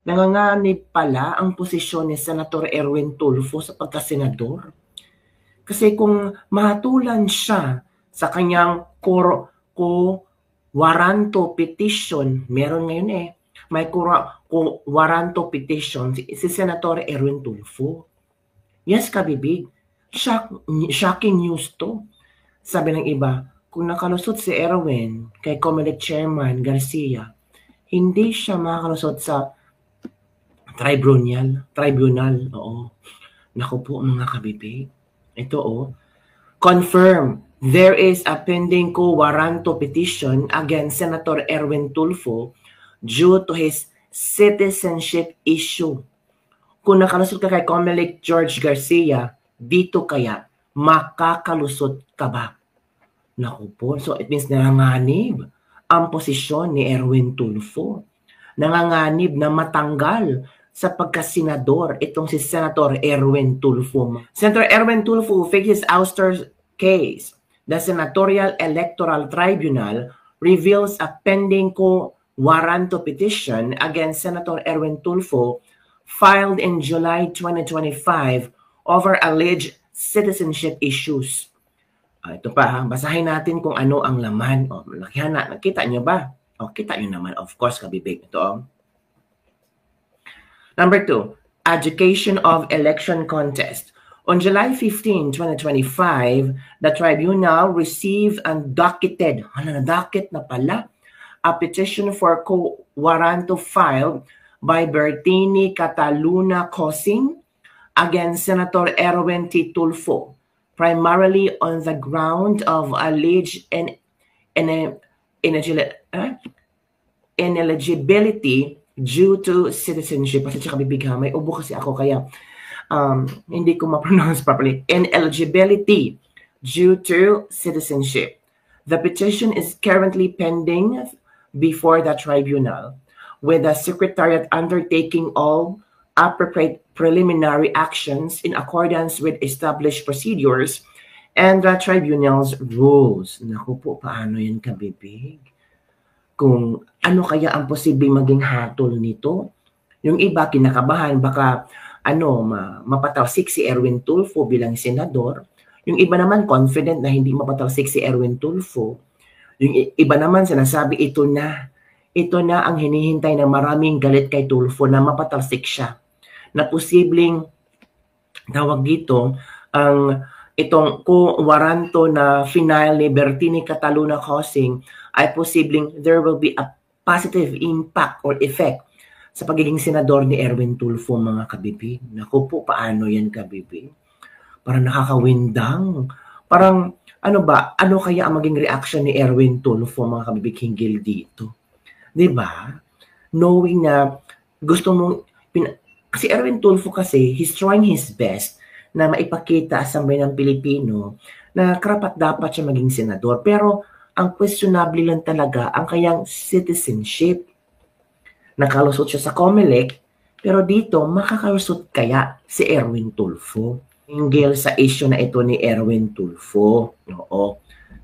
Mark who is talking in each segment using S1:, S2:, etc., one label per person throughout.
S1: nanganganib pala ang posisyon ni Senator Erwin Tulfo sa pagkasenador. Kasi kung mahatulan siya sa kanyang waranto petition, meron ngayon may waranto petition si Senator Erwin Tulfo. Yes, kabibig. Shocking news to. Sabi ng iba, kung nakalusot si Erwin kay Comelec Chairman Garcia, hindi siya makakalusot sa tribunal. Oo. Naku po mga kabibig. Ito confirm there is a pending waranto petition against Senator Erwin Tulfo due to his citizenship issue. Kung nakalusot ka kay Comelec George Garcia, dito kaya makakalusot ka ba? Naku po, so it means nanganganib ang posisyon ni Erwin Tulfo. Nanganganib na matanggal sa pagkasenador itong si Senator Erwin Tulfo. Senator Erwin Tulfo faces ouster case. The Senatorial Electoral Tribunal reveals a pending waranto petition against Senator Erwin Tulfo filed in July 2025 over alleged citizenship issues. Ito pa, basahin natin kung ano ang laman. Malakihan na. Nakita nyo ba? Kita nyo naman. Of course, kabibig. Ito. Number 2, adjudication of election contest. On July 15, 2025, the tribunal received and docketed, docket na pala, a petition for waranto filed by Bertini Cataluna Cosing against Senator Erwin T. Tulfo, primarily on the ground of alleged ineligibility due to citizenship. Kasi siya kabibigha, may ubo kasi ako kaya hindi ko ma-pronounce properly. Ineligibility due to citizenship. The petition is currently pending before the tribunal, with the Secretariat undertaking all appropriate preliminary actions in accordance with established procedures and the tribunal's rules. Naku po, paano yan kabibig? Kung ano kaya ang posibleng maging hatol nito? Yung iba kinakabahan, baka mapatalsik si Erwin Tulfo bilang senador. Yung iba naman confident na hindi mapatalsik si Erwin Tulfo. Yung iba naman sinasabi, ito na ang hinihintay ng maraming galit kay Tulfo na mapatalsik siya. Na posibleng tawag dito itong waranto na final ni Bertini Cataluna Cosing ay posibleng there will be a positive impact or effect sa pagiging senador ni Erwin Tulfo, mga kabibig. Naku po, paano yan kabibig? Parang nakakawindang. Parang ano kaya ang maging reaction ni Erwin Tulfo, mga kabibig, hinggil dito? Diba? Knowing na gusto mong si Erwin Tulfo kasi, he's trying his best na maipakita sa sambayan ng Pilipino na karapat dapat siya maging senador. Pero ang questionable lang talaga ang kanyang citizenship. Nakalusot siya sa Comelec, pero dito makakalusot kaya si Erwin Tulfo hinggil sa issue na ito ni Erwin Tulfo. Oo.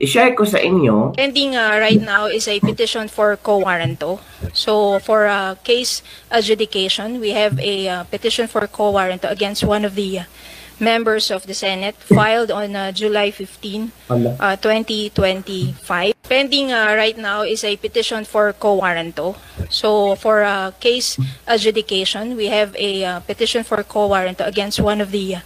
S1: I-share ko sa inyo.
S2: Pending right now is a petition for co-waranto. So for case adjudication, we have a petition for co-waranto against one of the members of the Senate filed on July 15, 2025. Pending right now is a petition for co-waranto. So for case adjudication, we have a petition for co-waranto against one of the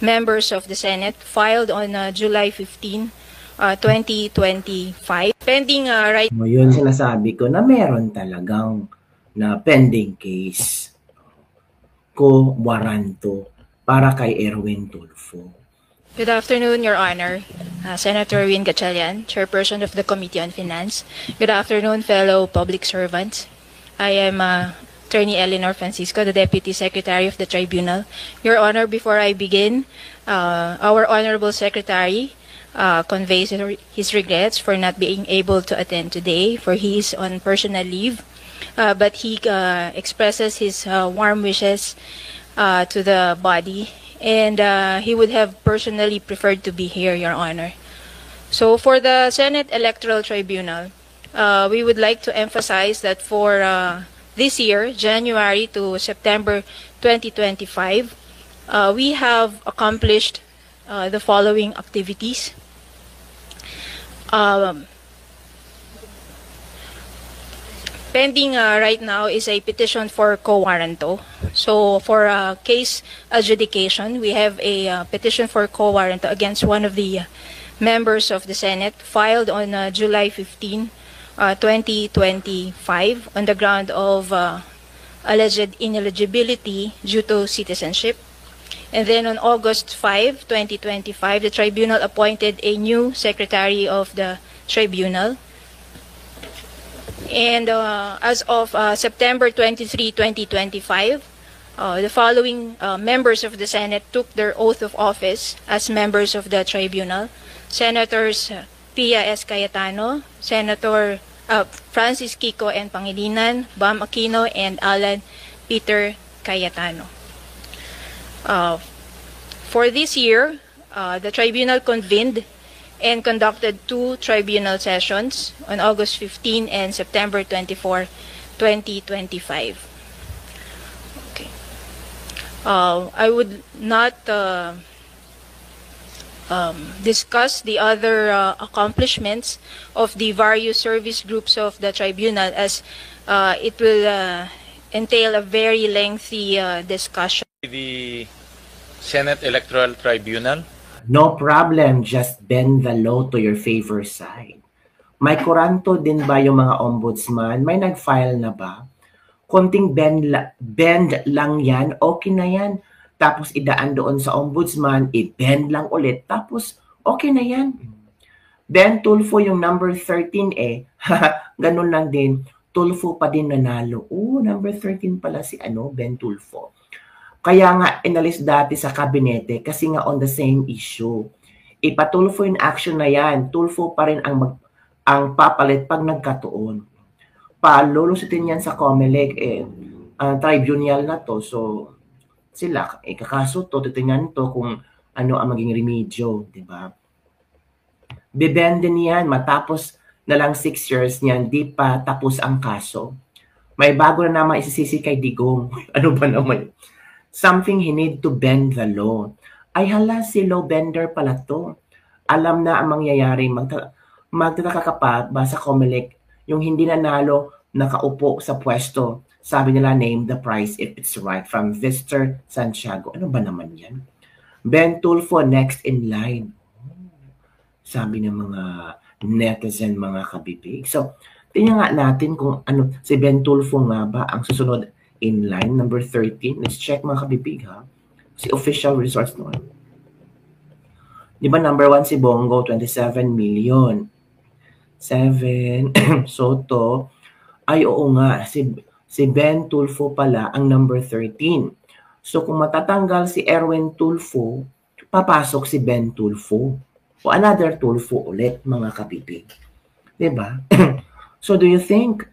S2: members of the Senate filed on July 15, 2025. Pending right...
S1: Yun sinasabi ko na meron talagang na pending case co-waranto para kay Erwin Tulfo.
S2: Good afternoon, Your Honor. Senator Win Gatchalian, Chairperson of the Committee on Finance. Good afternoon, fellow public servants. I am Attorney Eleanor Francisco, the Deputy Secretary of the Tribunal. Your Honor, before I begin, our Honorable Secretary conveys his regrets for not being able to attend today, for he is on personal leave, but he expresses his warm wishes to the body, and he would have personally preferred to be here, Your Honor. So for the Senate Electoral Tribunal, we would like to emphasize that for this year, January to September 2025, we have accomplished the following activities. Pending right now is a petition for quo warranto. So for case adjudication, we have a petition for quo warranto against one of the members of the Senate filed on July 15, 2025 on the ground of alleged ineligibility due to citizenship. And then on August 5, 2025, the tribunal appointed a new secretary of the tribunal. And as of September 23, 2025, the following members of the Senate took their oath of office as members of the tribunal. Senators Pia S. Cayetano, Senator Francis Kiko N. Pangilinan, Bam Aquino, and Alan Peter Cayetano. For this year, the tribunal convened and conducted 2 tribunal sessions on August 15 and September 24, 2025. Okay. I would not discuss the other accomplishments of the various service groups of the tribunal, as it will entail a very lengthy discussion.
S3: The Senate Electoral Tribunal.
S1: No problem, just bend the law to your favor side. May kuranto din ba yung mga ombudsman? May nag-file na ba? Konting bend lang yan, okay na yan. Tapos idaan doon sa ombudsman, i-bend lang ulit, tapos okay na yan. Ben Tulfo yung number 13 eh, ganun lang din, Tulfo pa din nanalo. Number 13 pala si Ben Tulfo. Kaya nga inalis dati sa kabinete kasi nga on the same issue. Ipatulfo yung action na yan, Tulfo pa rin ang papalit pag nagkatuon. Palulusutin yan sa COMELEC, tribunal na to, so sila, kakaso to, titingnan to kung ano ang maging remedyo, di ba? Bibend din yan, matapos na lang 6 years niyan, di pa tapos ang kaso. May bago na naman isisisi kay Digong. Ano ba naman? Something he need to bend the law. Ay hala, si law bender pala to. Alam na ang mangyayari, magtataka ka pa ba sa COMELEC, yung hindi nanalo, nakaupo sa pwesto. Sabi nila, name the price if it's right, from Victor Santiago. Ano ba naman yan? Ben Tulfo, next in line. Sabi ng mga netizen, mga kabibig. So, tingnan nga natin kung ano, si Ben Tulfo nga ba ang susunod in line, number 13. Let's check mga kabibig ha. Si official resource noon. Di ba number 1 si Bongo, 27 million. 7, Soto. Ay oo nga, si Ben Tulfo pala ang number 13. So kung matatanggal si Erwin Tulfo, papasok si Ben Tulfo. O another Tulfo ulit mga kabibig. Diba? So do you think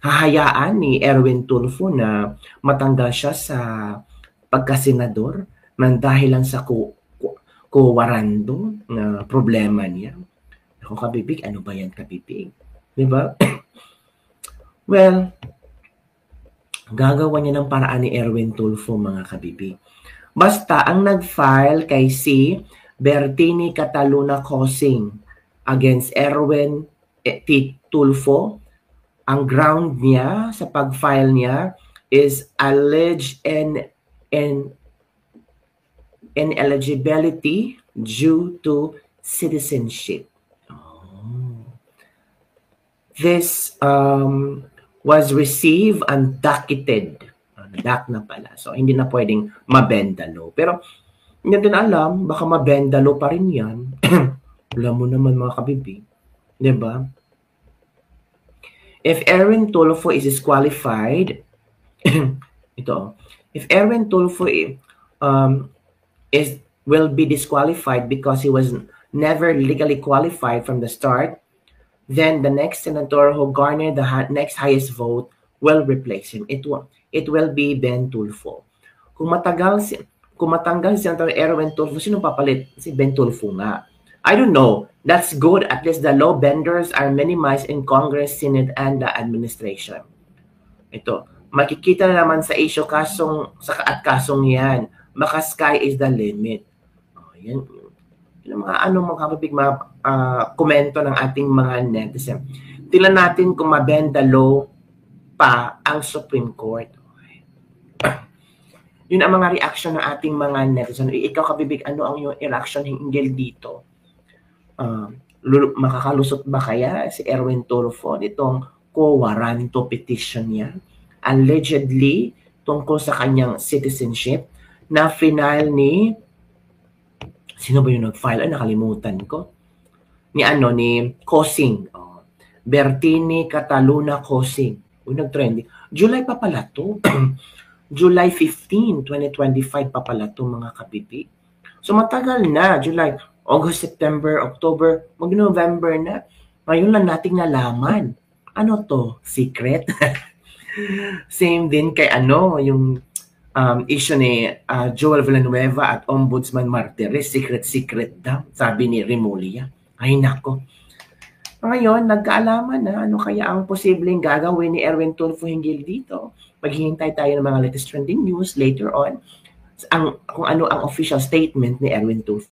S1: hahayaan ni Erwin Tulfo na matanggal siya sa pagkasenador nang dahil lang sa kuwarando na problema niya? Ako kabibig, ano ba yan kabibig? Diba? Well, gagawa niya ng paraan ni Erwin Tulfo mga kabibig. Basta ang nag-file kay si Bertini Cataluna Cosing against Erwin T. Tulfo, ang ground niya sa pag-file niya is alleged ineligibility due to citizenship. This was received and docketed. Dock na pala. So, hindi na pwedeng mabendalo. Pero, hindi natin alam, baka mabendalo pa rin yan. Alam mo naman mga kabibig. Diba? If Erwin Tulfo is disqualified, if Erwin Tulfo will be disqualified because he was never legally qualified from the start, then the next senator who garnered the next highest vote will replace him. It will be Ben Tulfo. Kung matanggal si Senator Erwin Tulfo, sino papalit? Si Ben Tulfo nga. I don't know. That's good. At least the law benders are minimized in Congress, Senate, and the administration. Ito, makikita na naman sa issue kasong yan. Baka sky is the limit. Yan. Yung mga komento ng ating mga netizen. Tingnan natin kung mabenda law pa ang Supreme Court. Yun ang mga reaction ng ating mga netizen. Ikaw, Kabibig, ano ang iyong reaction hinggil dito? Makakalusot ba kaya si Erwin Tulfo itong quo warranto petition niya? Allegedly, tungkol sa kanyang citizenship na final ni sino ba yung nag-file? Ay, nakalimutan ko. Ni Cosing. Bertini Cataluna Cosing. Nag-trending. July pa pala to. July 15, 2025 pa pala to, mga kapipi. So matagal na. July, August, September, October, mag-November na. Ngayon lang nating nalaman. Ano to? Secret? Same din kay yung issue ni Joel Villanueva at Ombudsman Martires, secret daw, sabi ni Remulla. Ay nako. Ngayon, nagkaalaman na ano kaya ang posibleng gagawin ni Erwin Tulfo hinggil dito. Maghihintay tayo ng mga latest trending news later on kung ano ang official statement ni Erwin Tulfo.